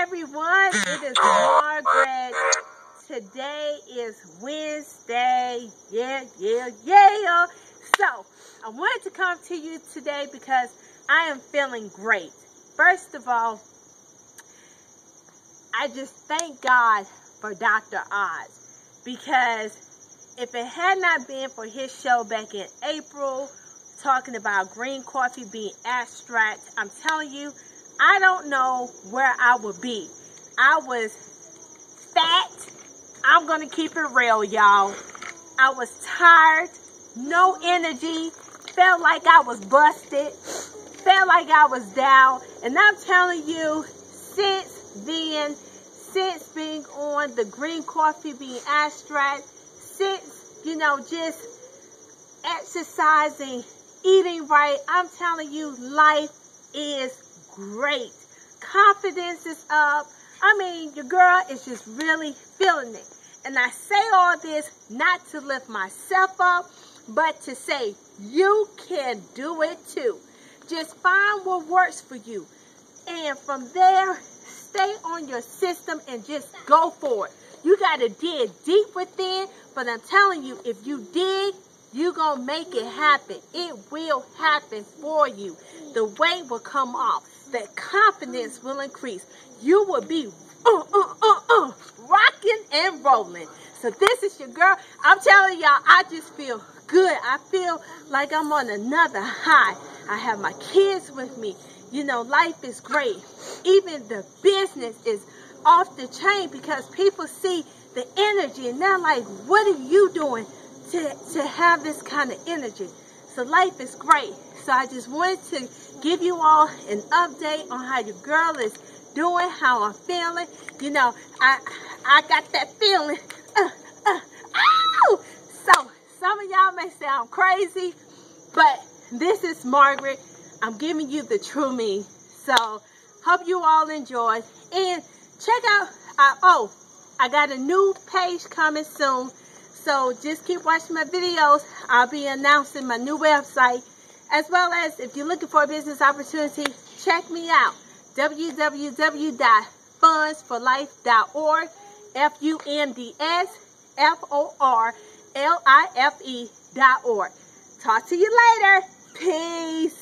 everyone, it is Margaret. Today is Wednesday. Yeah. So, I wanted to come to you today because I am feeling great. First of all, I just thank God for Dr. Oz, because if it had not been for his show back in April, talking about green coffee being abstract, I'm telling you, I don't know where I would be. I was fat. I'm going to keep it real, y'all. I was tired, no energy, felt like I was busted, felt like I was down. And I'm telling you, since then, since being on the green coffee being abstract, since, just exercising, eating right, I'm telling you, life is great. Confidence is up. I mean, your girl is just really feeling it. And I say all this not to lift myself up, but to say you can do it too. Just find what works for you. And from there, stay on your system and just go for it. You got to dig deep within, but I'm telling you, if you dig, you're going to make it happen. It will happen for you. The weight will come off. The confidence will increase. You will be rocking and rolling. So this is your girl. I'm telling y'all, I just feel good. I feel like I'm on another high. I have my kids with me. Life is great. Even the business is off the chain because people see the energy and they're like, what are you doing to have this kind of energy? So life is great. So I just wanted to give you all an update on how your girl is doing, how I'm feeling. I got that feeling. Ow! So some of y'all may say I'm crazy, but this is Margaret. I'm giving you the true me. So hope you all enjoy. And check out, I got a new page coming soon. So just keep watching my videos. I'll be announcing my new website. As well as if you're looking for a business opportunity, check me out. www.fundsforlife.org. FUNDSFORLIFE.org. Talk to you later. Peace.